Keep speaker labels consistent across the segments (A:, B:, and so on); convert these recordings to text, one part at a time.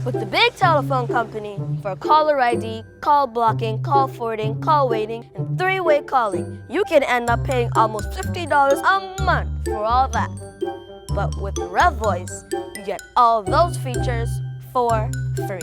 A: With the big telephone company, for caller ID, call blocking, call forwarding, call waiting, and three-way calling, you can end up paying almost $50 a month for all that. But with Rev Voice, you get all those features for free.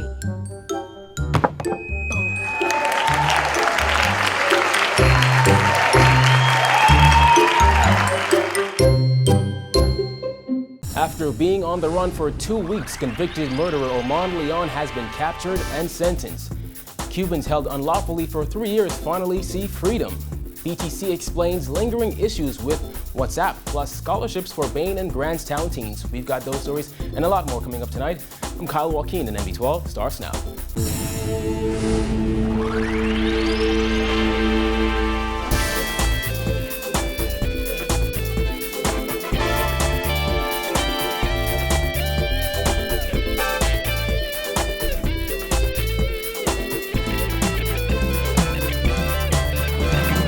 B: After being on the run for 2 weeks, convicted murderer Omar Leon has been captured and sentenced. Cubans held unlawfully for 3 years finally see freedom. BTC explains lingering issues with WhatsApp, plus scholarships for Bain and Grantstown teens. We've got those stories and a lot more coming up tonight. I'm Kyle Joaquin in NB12 Starts Now.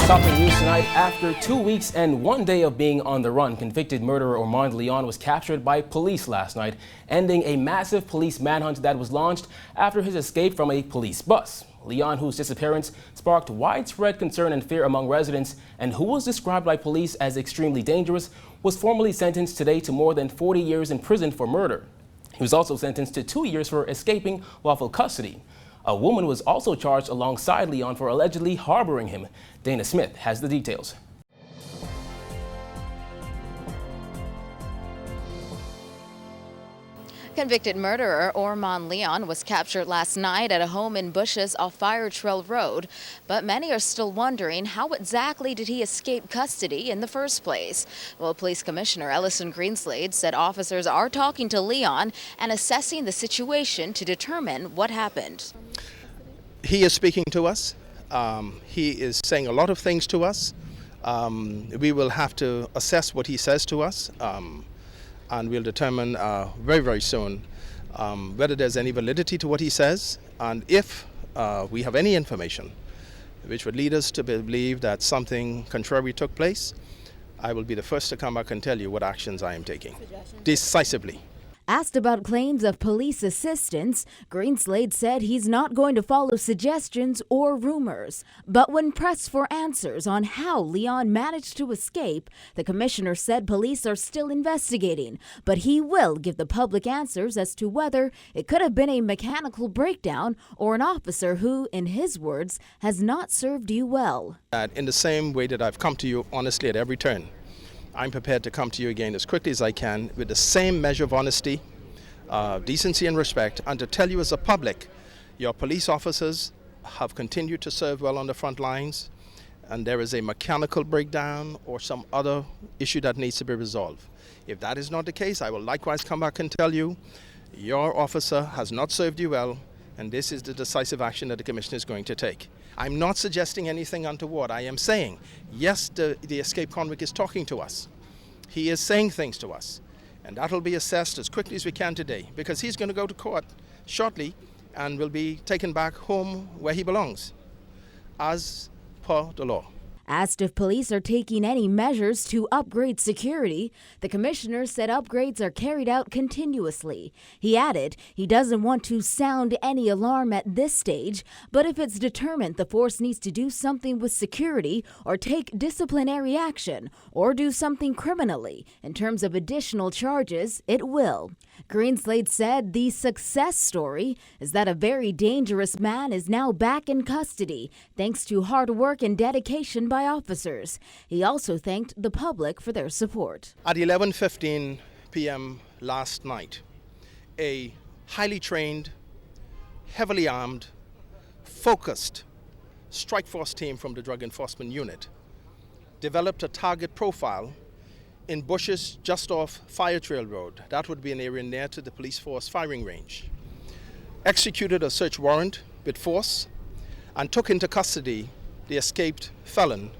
B: Topping news tonight, after 2 weeks and 1 day of being on the run, convicted murderer Omar Leon was captured by police last night, ending a massive police manhunt that was launched after his escape from a police bus. Leon, whose disappearance sparked widespread concern and fear among residents and who was described by police as extremely dangerous, was formally sentenced today to more than 40 years in prison for murder. He was also sentenced to 2 years for escaping lawful custody. A woman was also charged alongside Leon for allegedly harboring him. Dana Smith has the details.
C: Convicted murderer Orman Leon was captured last night at a home in Bushes off Fire Trail Road, but many are still wondering how exactly did he escape custody in the first place. Well, Police Commissioner Ellison Greenslade said officers are talking to Leon and assessing the situation to determine what happened.
D: He is speaking to us. He is saying a lot of things to us. We will have to assess what he says to us. And we'll determine very, very soon whether there's any validity to what he says. And if we have any information which would lead us to believe that something contrary took place, I will be the first to come back and tell you what actions I am taking decisively.
E: Asked about claims of police assistance, Greenslade said he's not going to follow suggestions or rumors. But when pressed for answers on how Leon managed to escape, the commissioner said police are still investigating, but he will give the public answers as to whether it could have been a mechanical breakdown or an officer who, in his words, has not served you well.
D: In the same way that I've come to you honestly at every turn, I'm prepared to come to you again as quickly as I can with the same measure of honesty, decency and respect, and to tell you as a public, your police officers have continued to serve well on the front lines, and there is a mechanical breakdown or some other issue that needs to be resolved. If that is not the case, I will likewise come back and tell you your officer has not served you well, and this is the decisive action that the Commissioner is going to take. I'm not suggesting anything untoward. I am saying, yes, the escaped convict is talking to us. He is saying things to us, and that will be assessed as quickly as we can today, because he's going to go to court shortly and will be taken back home where he belongs, as per the law.
E: Asked if police are taking any measures to upgrade security, the commissioner said upgrades are carried out continuously. He added he doesn't want to sound any alarm at this stage, but if it's determined the force needs to do something with security or take disciplinary action or do something criminally in terms of additional charges, it will. Greenslade said the success story is that a very dangerous man is now back in custody thanks to hard work and dedication by officers. He also thanked the public for their support.
D: At 11:15 p.m. last night, a highly trained, heavily armed, focused strike force team from the Drug Enforcement Unit developed a target profile in bushes just off Fire Trail Road. That would be an area near to the police force firing range. Executed a search warrant with force and took into custody the escaped felon,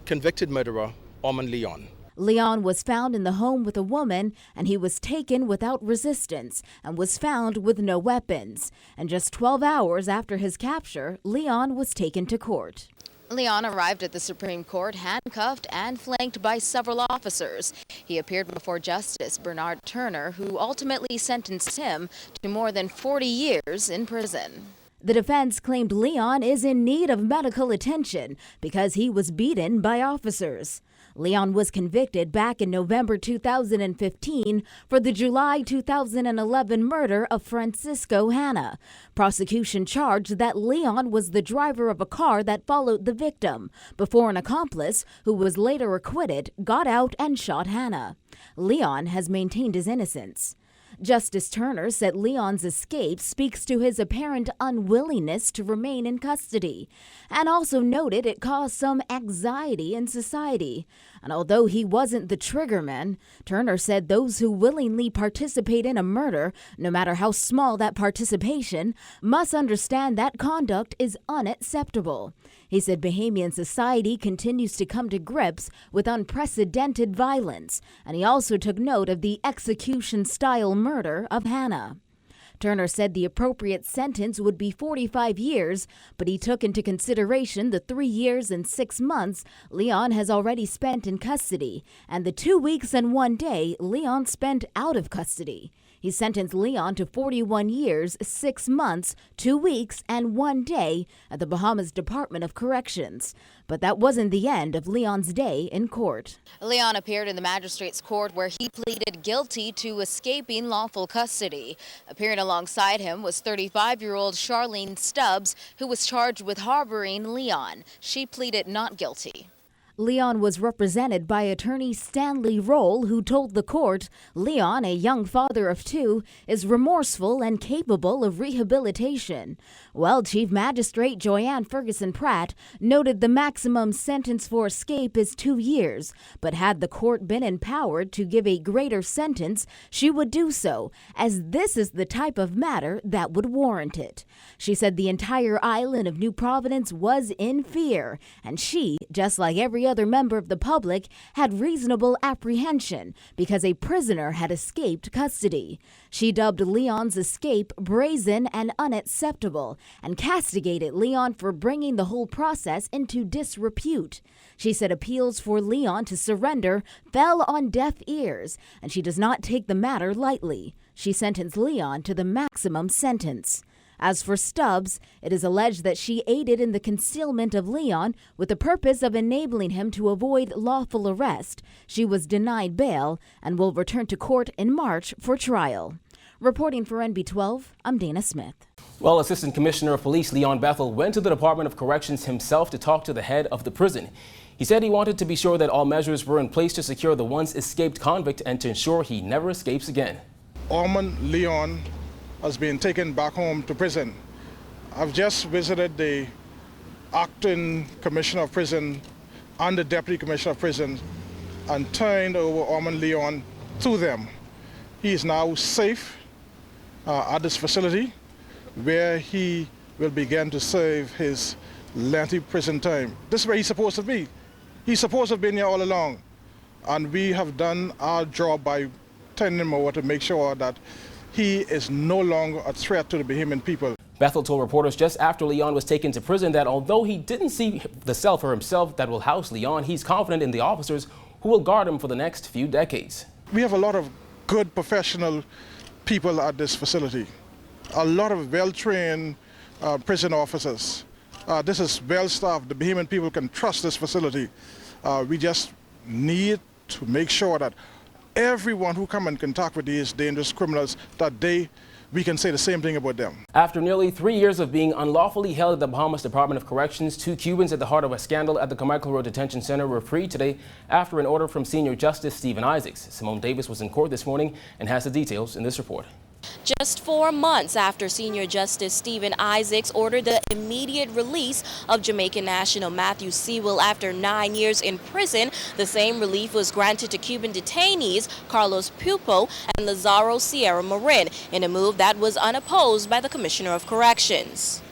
D: convicted murderer, Orman Leon.
E: Leon was found in the home with a woman, and he was taken without resistance and was found with no weapons. And just 12 hours after his capture, Leon was taken to court.
C: Leon arrived at the Supreme Court handcuffed and flanked by several officers. He appeared before Justice Bernard Turner, who ultimately sentenced him to more than 40 years in prison.
E: The defense claimed Leon is in need of medical attention because he was beaten by officers. Leon was convicted back in November 2015 for the July 2011 murder of Francisco Hanna. Prosecution charged that Leon was the driver of a car that followed the victim before an accomplice, who was later acquitted, got out and shot Hanna. Leon has maintained his innocence. Justice Turner said Leon's escape speaks to his apparent unwillingness to remain in custody, and also noted it caused some anxiety in society. And although he wasn't the triggerman, Turner said those who willingly participate in a murder, no matter how small that participation, must understand that conduct is unacceptable. He said Bahamian society continues to come to grips with unprecedented violence, and he also took note of the execution-style murder of Hanna. Turner said the appropriate sentence would be 45 years, but he took into consideration the 3 years and 6 months Leon has already spent in custody and the 2 weeks and 1 day Leon spent out of custody. He sentenced Leon to 41 years, 6 months, 2 weeks, and 1 day at the Bahamas Department of Corrections. But that wasn't the end of Leon's day in court.
C: Leon appeared in the magistrate's court where he pleaded guilty to escaping lawful custody. Appearing alongside him was 35-year-old Charlene Stubbs, who was charged with harboring Leon. She pleaded not guilty.
E: Leon was represented by attorney Stanley Roll, who told the court Leon, a young father of 2, is remorseful and capable of rehabilitation. Well, Chief Magistrate Joyanne Ferguson Pratt noted the maximum sentence for escape is 2 years, but had the court been empowered to give a greater sentence, she would do so, as this is the type of matter that would warrant it. She said the entire island of New Providence was in fear, and she, just like every other member of the public, had reasonable apprehension because a prisoner had escaped custody. She dubbed Leon's escape brazen and unacceptable and castigated Leon for bringing the whole process into disrepute. She said appeals for Leon to surrender fell on deaf ears, and she does not take the matter lightly. She sentenced Leon to the maximum sentence. As for Stubbs, it is alleged that she aided in the concealment of Leon with the purpose of enabling him to avoid lawful arrest. She was denied bail and will return to court in March for trial. Reporting for NB12, I'm Dana Smith.
B: Well, Assistant Commissioner of Police Leon Bethel went to the Department of Corrections himself to talk to the head of the prison. He said he wanted to be sure that all measures were in place to secure the once escaped convict and to ensure he never escapes again.
F: Ormond Leon has been taken back home to prison. I've just visited the acting Commissioner of Prison and the Deputy Commissioner of Prison and turned over Ormond Leon to them. He is now safe at this facility where he will begin to serve his lengthy prison time. This is where he's supposed to be. He's supposed to have been here all along. And we have done our job by turning him over to make sure that he is no longer a threat to the Bahamian people.
B: Bethel told reporters just after Leon was taken to prison that although he didn't see the cell for himself that will house Leon, he's confident in the officers who will guard him for the next few decades.
F: We have a lot of good professional people at this facility. A lot of well-trained prison officers. This is well-staffed. The Bahamian people can trust this facility. We just need to make sure that everyone who come in contact with these dangerous criminals, that we can say the same thing about them.
B: After nearly 3 years of being unlawfully held at the Bahamas Department of Corrections, 2 Cubans at the heart of a scandal at the Carmichael Road Detention Center were freed today after an order from Senior Justice Stephen Isaacs. Simone Davis was in court this morning and has the details in this report.
G: Just 4 months after Senior Justice Stephen Isaacs ordered the immediate release of Jamaican national Matthew Sewell after 9 years in prison, the same relief was granted to Cuban detainees Carlos Pupo and Lazaro Sierra Marin in a move that was unopposed by the Commissioner of Corrections.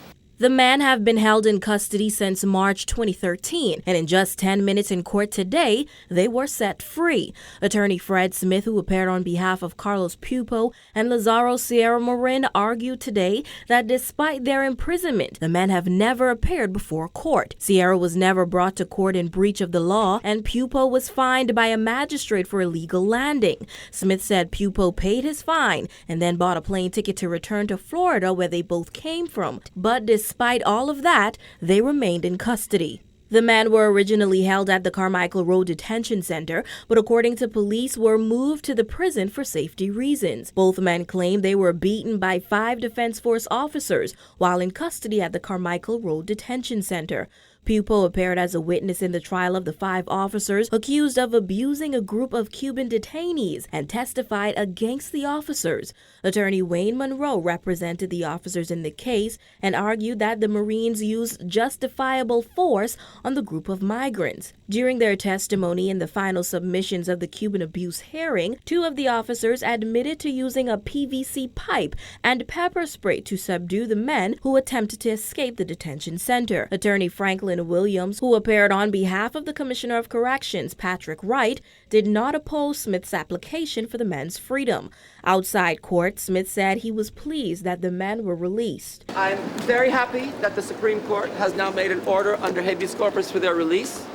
H: The men have been held in custody since March 2013, and in just 10 minutes in court today, they were set free. Attorney Fred Smith, who appeared on behalf of Carlos Pupo and Lazaro Sierra Marin, argued today that despite their imprisonment, the men have never appeared before court. Sierra was never brought to court in breach of the law, and Pupo was fined by a magistrate for illegal landing. Smith said Pupo paid his fine and then bought a plane ticket to return to Florida, where they both came from. But despite all of that, they remained in custody. The men were originally held at the Carmichael Road Detention Center, but according to police, were moved to the prison for safety reasons. Both men claim they were beaten by 5 Defense Force officers while in custody at the Carmichael Road Detention Center. Pupo appeared as a witness in the trial of the 5 officers accused of abusing a group of Cuban detainees and testified against the officers. Attorney Wayne Monroe represented the officers in the case and argued that the Marines used justifiable force on the group of migrants. During their testimony in the final submissions of the Cuban abuse hearing, 2 of the officers admitted to using a PVC pipe and pepper spray to subdue the men who attempted to escape the detention center. Attorney Franklin Williams, who appeared on behalf of the Commissioner of Corrections, Patrick Wright, did not oppose Smith's application for the men's freedom. Outside court, Smith said he was pleased that the men were released.
I: I'm very happy that the Supreme Court has now made an order under habeas corpus for their release.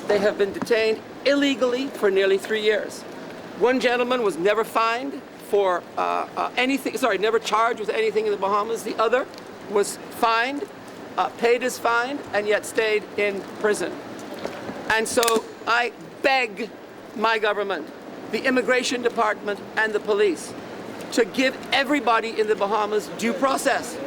I: They have been detained illegally for nearly 3 years. One gentleman was never fined for never charged with anything in the Bahamas. The other was fined, paid his fine, and yet stayed in prison. And so I beg my government, the Immigration Department, and the police to give everybody in the Bahamas due process.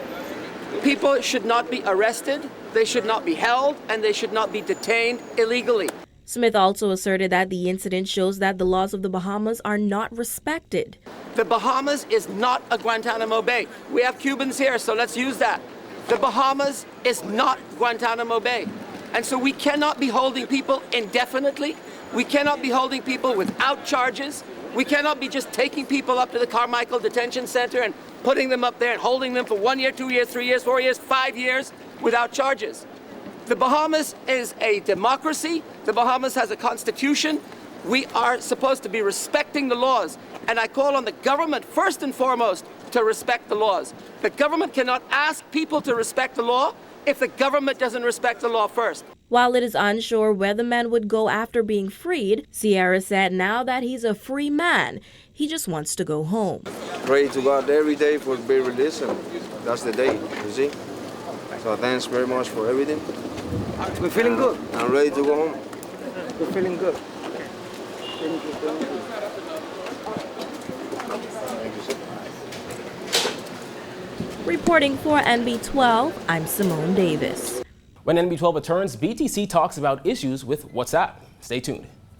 I: People should not be arrested, they should not be held, and they should not be detained illegally.
H: Smith also asserted that the incident shows that the laws of the Bahamas are not respected.
I: The Bahamas is not a Guantanamo Bay. We have Cubans here, so let's use that. The Bahamas is not Guantanamo Bay. And so we cannot be holding people indefinitely. We cannot be holding people without charges. We cannot be just taking people up to the Carmichael Detention Center and putting them up there and holding them for 1 year, 2 years, 3 years, 4 years, 5 years without charges. The Bahamas is a democracy. The Bahamas has a constitution. We are supposed to be respecting the laws. And I call on the government, first and foremost, to respect the laws. The government cannot ask people to respect the law if the government doesn't respect the law first.
H: While it is unsure where the man would go after being freed, Sierra said now that he's a free man, he just wants to go home.
J: Pray to God every day for to be released, and that's the day, you see. So thanks very much for everything.
I: We're feeling good.
J: I'm ready to go home.
I: We're feeling good.
H: Reporting for NB12, I'm Simone Davis.
B: When NB12 returns, BTC talks about issues with WhatsApp. Stay tuned.